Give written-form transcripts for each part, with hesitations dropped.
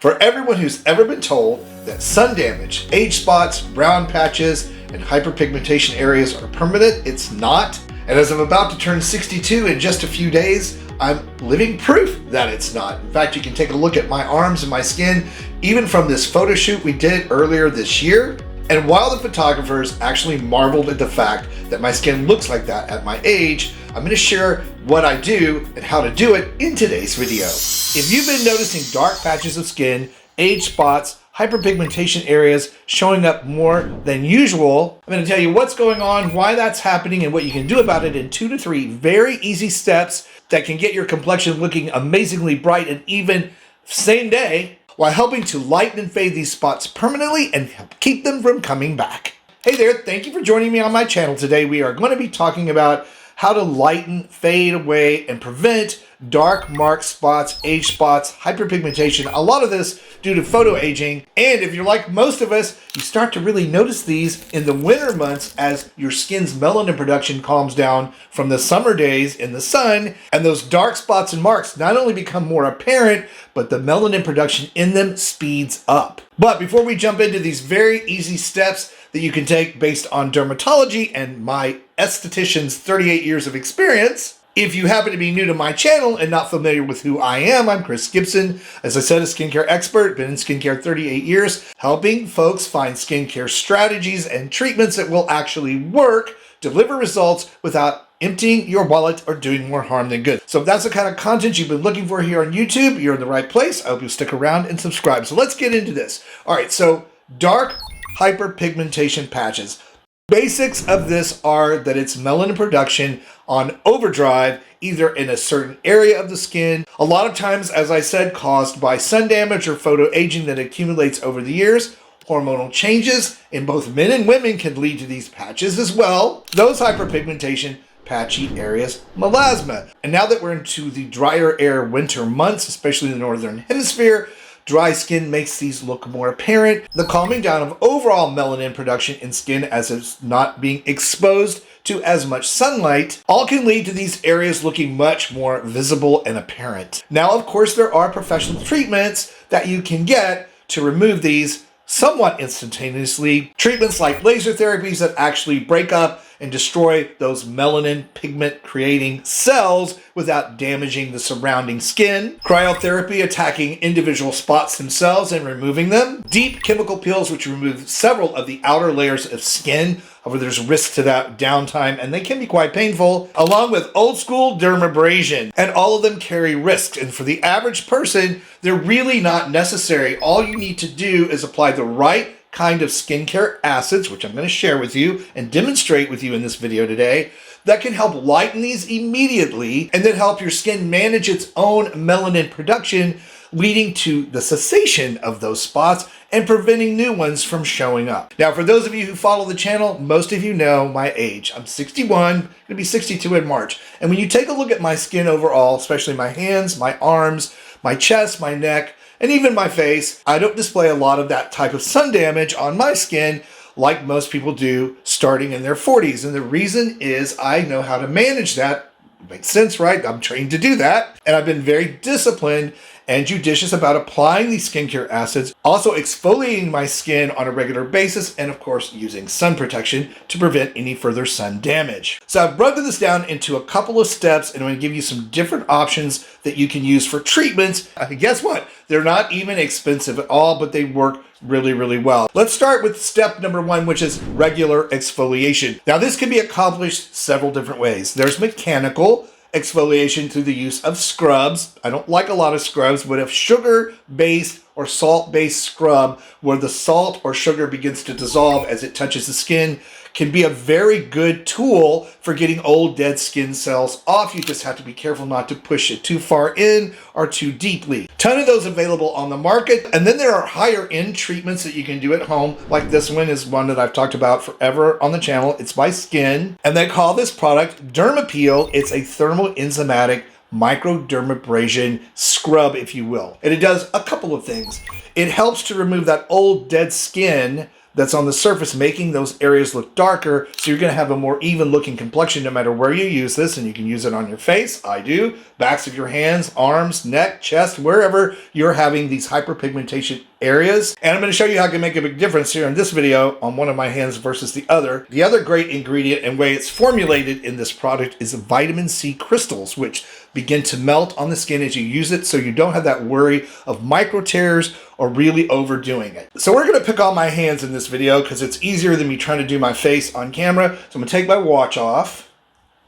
For everyone who's ever been told that sun damage, age spots, brown patches, and hyperpigmentation areas are permanent, it's not. And as I'm about to turn 62 in just a few days, I'm living proof that it's not. In fact, you can take a look at my arms and my skin, even from this photo shoot we did earlier this year. And while the photographers actually marveled at the fact that my skin looks like that at my age, I'm going to share what I do and how to do it in today's video. If you've been noticing dark patches of skin, age spots, hyperpigmentation areas showing up more than usual, I'm going to tell you what's going on, why that's happening, and what you can do about it in 2 to 3 very easy steps that can get your complexion looking amazingly bright and even same day, while helping to lighten and fade these spots permanently and help keep them from coming back. Hey there, thank you for joining me on my channel today. We are going to be talking about how to lighten, fade away, and prevent dark mark spots, age spots, hyperpigmentation, a lot of this due to photo aging. And if you're like most of us, you start to really notice these in the winter months as your skin's melanin production calms down from the summer days in the sun, and those dark spots and marks not only become more apparent, but the melanin production in them speeds up. But before we jump into these very easy steps that you can take based on dermatology and my esthetician's 38 years of experience, if you happen to be new to my channel and not familiar with who I am, I'm Chris Gibson. As I said, a skincare expert, been in skincare 38 years, helping folks find skincare strategies and treatments that will actually work, deliver results without emptying your wallet or doing more harm than good. So if that's the kind of content you've been looking for here on YouTube, you're in the right place. I hope you'll stick around and subscribe. So let's get into this. All right, so dark hyperpigmentation patches. Basics of this are that it's melanin production on overdrive, either in a certain area of the skin, a lot of times, as I said, caused by sun damage or photo aging that accumulates over the years. Hormonal changes in both men and women can lead to these patches as well. Those hyperpigmentation patchy areas, melasma. And now that we're into the drier air winter months, especially in the northern hemisphere, dry skin makes these look more apparent. The calming down of overall melanin production in skin as it's not being exposed to as much sunlight all can lead to these areas looking much more visible and apparent. Now, of course, there are professional treatments that you can get to remove these somewhat instantaneously. Treatments like laser therapies that actually break up and destroy those melanin pigment creating cells without damaging the surrounding skin. Cryotherapy attacking individual spots themselves and removing them. Deep chemical peels which remove several of the outer layers of skin. However, there's risk to that downtime and they can be quite painful, along with old school dermabrasion. And all of them carry risks. And for the average person, they're really not necessary. All you need to do is apply the right kind of skincare acids, which I'm going to share with you and demonstrate with you in this video today, that can help lighten these immediately and then help your skin manage its own melanin production, leading to the cessation of those spots and preventing new ones from showing up. Now, for those of you who follow the channel, most of you know my age. I'm 61, going to be 62 in March. And when you take a look at my skin overall, especially my hands, my arms, my chest, my neck, and even my face, I don't display a lot of that type of sun damage on my skin like most people do starting in their 40s. And the reason is I know how to manage that. Makes sense, right? I'm trained to do that. And I've been very disciplined and judicious about applying these skincare acids, also exfoliating my skin on a regular basis, and of course using sun protection to prevent any further sun damage. So I've broken this down into a couple of steps, and I'm going to give you some different options that you can use for treatments. Guess what? They're not even expensive at all, but they work really, really well. Let's start with step number 1, which is regular exfoliation. Now, this can be accomplished several different ways. There's mechanical exfoliation through the use of scrubs. I don't like a lot of scrubs, but if sugar-based or salt-based scrub where the salt or sugar begins to dissolve as it touches the skin can be a very good tool for getting old dead skin cells off. You just have to be careful not to push it too far in or too deeply. Ton of those available on the market. And then there are higher end treatments that you can do at home. Like this one is one that I've talked about forever on the channel. It's by Skin. And they call this product Dermapeel. It's a thermal enzymatic microdermabrasion scrub, if you will. And it does a couple of things. It helps to remove that old dead skin that's on the surface, making those areas look darker. So you're going to have a more even looking complexion no matter where you use this. And you can use it on your face. I do. Backs of your hands, arms, neck, chest, wherever you're having these hyperpigmentation areas. And I'm going to show you how I can make a big difference here in this video on one of my hands versus the other. The other great ingredient and way it's formulated in this product is vitamin C crystals, which begin to melt on the skin as you use it, so you don't have that worry of micro tears or really overdoing it. So we're going to pick on my hands in this video because it's easier than me trying to do my face on camera. So I'm going to take my watch off,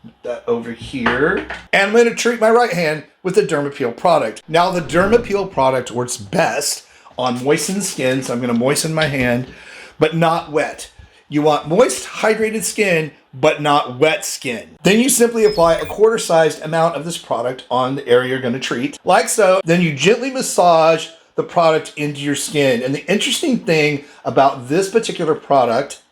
put that over here, and I'm going to treat my right hand with the Dermapeel product. Now the Dermapeel product works best on moistened skin, so I'm going to moisten my hand, but not wet. You want moist, hydrated skin, but not wet skin. Then you simply apply a quarter-sized amount of this product on the area you're going to treat, like so. Then you gently massage the product into your skin. And the interesting thing about this particular product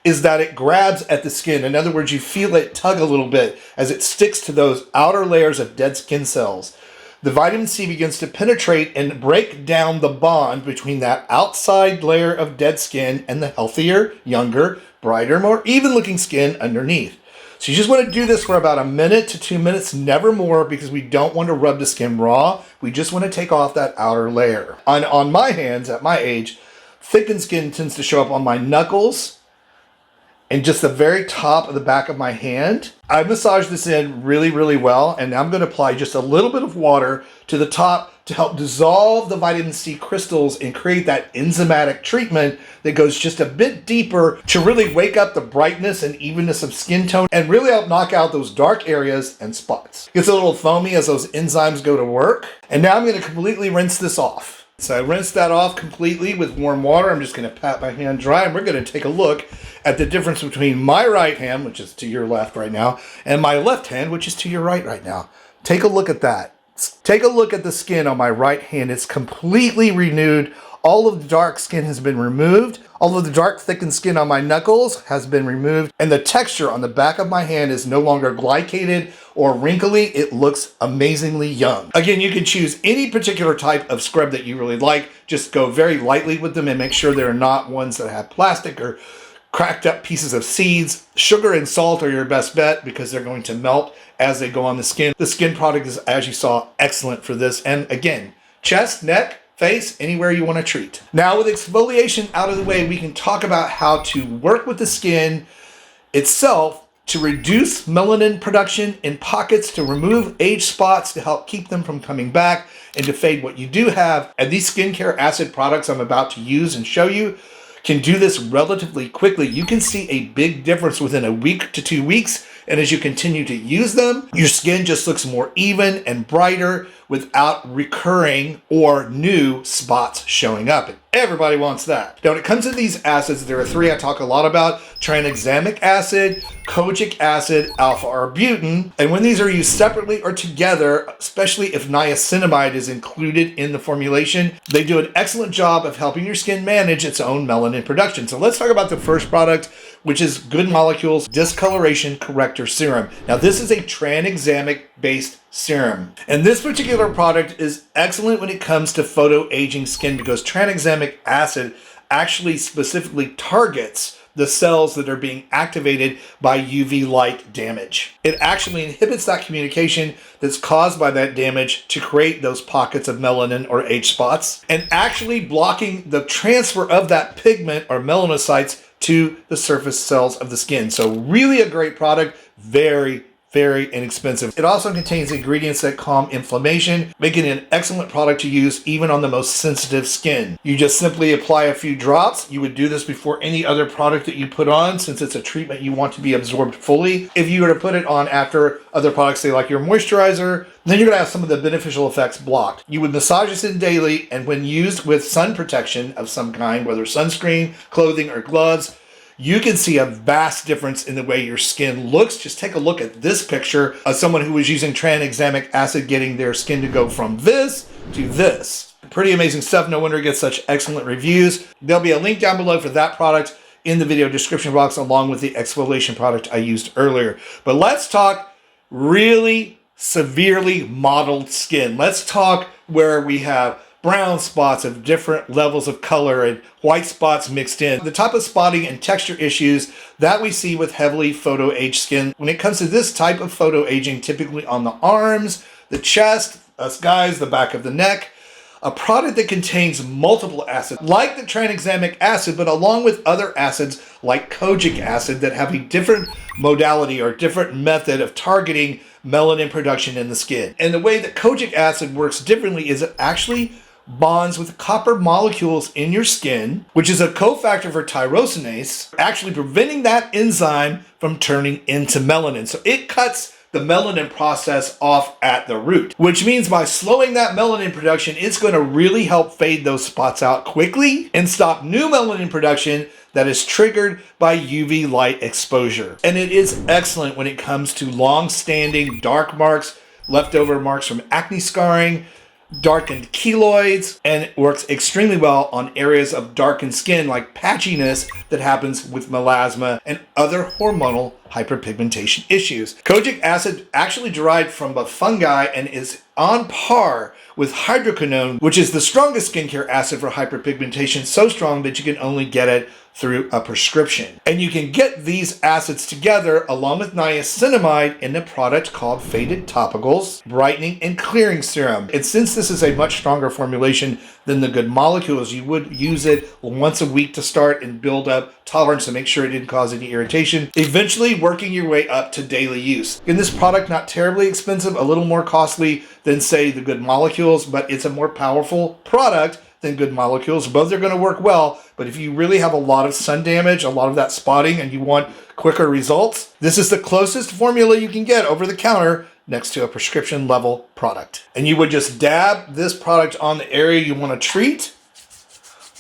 is that it grabs at the skin. In other words, you feel it tug a little bit as it sticks to those outer layers of dead skin cells. The vitamin C begins to penetrate and break down the bond between that outside layer of dead skin and the healthier, younger, brighter, more even looking skin underneath. So you just want to do this for about 1 to 2 minutes, never more, because we don't want to rub the skin raw. We just want to take off that outer layer. On my hands, at my age, thickened skin tends to show up on my knuckles and just the very top of the back of my hand. I massage this in really, really well, and now I'm going to apply just a little bit of water to the top to help dissolve the vitamin C crystals and create that enzymatic treatment that goes just a bit deeper to really wake up the brightness and evenness of skin tone and really help knock out those dark areas and spots. It gets a little foamy as those enzymes go to work. And now I'm going to completely rinse this off. So I rinsed that off completely with warm water. I'm just going to pat my hand dry, and we're going to take a look at the difference between my right hand, which is to your left right now, and my left hand, which is to your right now. Take a look at that. Take a look at the skin on my right hand. It's completely renewed. All of the dark skin has been removed. All of the dark thickened skin on my knuckles has been removed. And the texture on the back of my hand is no longer glycated or wrinkly. It looks amazingly young. Again, you can choose any particular type of scrub that you really like. Just go very lightly with them and make sure they're not ones that have plastic or cracked up pieces of seeds. Sugar and salt are your best bet because they're going to melt as they go on the skin. The skin product is, as you saw, excellent for this. And again, chest, neck, face, anywhere you want to treat. Now with exfoliation out of the way, we can talk about how to work with the skin itself to reduce melanin production in pockets, to remove age spots, to help keep them from coming back, and to fade what you do have. And these skincare acid products I'm about to use and show you can do this relatively quickly. You can see a big difference within 1 to 2 weeks. And as you continue to use them, your skin just looks more even and brighter without recurring or new spots showing up. And everybody wants that. Now, when it comes to these acids, there are 3 I talk a lot about: Tranexamic acid, kojic acid, alpha-arbutin. And when these are used separately or together, especially if niacinamide is included in the formulation, they do an excellent job of helping your skin manage its own melanin production. So let's talk about the first product, which is Good Molecules Discoloration Corrector Serum. Now, this is a tranexamic-based serum. And this particular product is excellent when it comes to photoaging skin because tranexamic acid actually specifically targets the cells that are being activated by UV light damage. It actually inhibits that communication that's caused by that damage to create those pockets of melanin or age spots, and actually blocking the transfer of that pigment or melanocytes to the surface cells of the skin. So really a great product, very inexpensive. It also contains ingredients that calm inflammation, making it an excellent product to use even on the most sensitive skin. You just simply apply a few drops. You would do this before any other product that you put on, since it's a treatment you want to be absorbed fully. If you were to put it on after other products, say like your moisturizer, then you're going to have some of the beneficial effects blocked. You would massage this in daily, and when used with sun protection of some kind, whether sunscreen, clothing, or gloves, you can see a vast difference in the way your skin looks. Just take a look at this picture of someone who was using tranexamic acid, getting their skin to go from this to this. Pretty amazing stuff. No wonder it gets such excellent reviews. There'll be a link down below for that product in the video description box, along with the exfoliation product I used earlier. But let's talk really severely mottled skin. Let's talk where we have brown spots of different levels of color and white spots mixed in. The type of spotting and texture issues that we see with heavily photo-aged skin. When it comes to this type of photo-aging, typically on the arms, the chest, us guys, the back of the neck, a product that contains multiple acids, like the tranexamic acid, but along with other acids like kojic acid that have a different modality or different method of targeting melanin production in the skin. And the way that kojic acid works differently is it actually bonds with copper molecules in your skin, which is a cofactor for tyrosinase, actually preventing that enzyme from turning into melanin. So it cuts the melanin process off at the root, which means by slowing that melanin production, it's going to really help fade those spots out quickly and stop new melanin production that is triggered by UV light exposure. And it is excellent when it comes to long-standing dark marks, leftover marks from acne scarring, darkened keloids, and it works extremely well on areas of darkened skin like patchiness that happens with melasma and other hormonal hyperpigmentation issues. Kojic acid actually derived from a fungi and is on par with hydroquinone, which is the strongest skincare acid for hyperpigmentation, so strong that you can only get it through a prescription. And you can get these acids together along with niacinamide in a product called Faded Topicals Brightening and Clearing Serum. And since this is a much stronger formulation than the good molecules, you would use it once a week to start and build up tolerance to make sure it didn't cause any irritation, eventually working your way up to daily use. In this product, not terribly expensive, a little more costly than say the good molecules, but it's a more powerful product than good molecules. Both are going to work well, but if you really have a lot of sun damage, a lot of that spotting, and you want quicker results, this is the closest formula you can get over the counter next to a prescription level product. And you would just dab this product on the area you want to treat.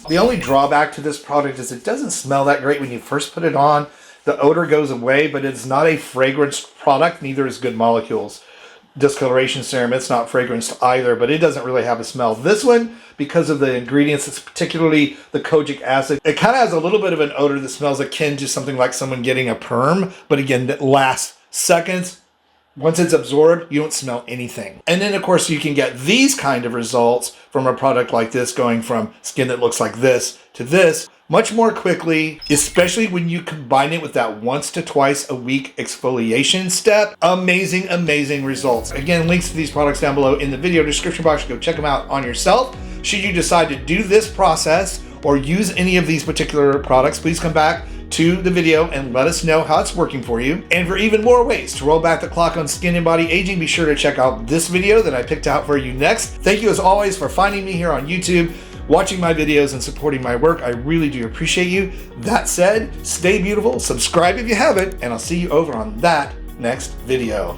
The only drawback to this product is it doesn't smell that great when you first put it on. The odor goes away, but it's not a fragrance product, neither is good molecules. Discoloration serum, it's not fragranced either, but it doesn't really have a smell. This one, because of the ingredients, it's particularly the kojic acid, it kind of has a little bit of an odor that smells akin to something like someone getting a perm, but again, that lasts seconds. Once it's absorbed, you don't smell anything. And then of course you can get these kind of results from a product like this, going from skin that looks like this to this much more quickly, especially when you combine it with that once to twice a week exfoliation step. Amazing, amazing results. Again, links to these products down below in the video description box. Go check them out on yourself. Should you decide to do this process or use any of these particular products, please come back to the video and let us know how it's working for you. And for even more ways to roll back the clock on skin and body aging, be sure to check out this video that I picked out for you next. Thank you as always for finding me here on YouTube, watching my videos and supporting my work. I really do appreciate you. That said, stay beautiful, subscribe if you haven't, and I'll see you over on that next video.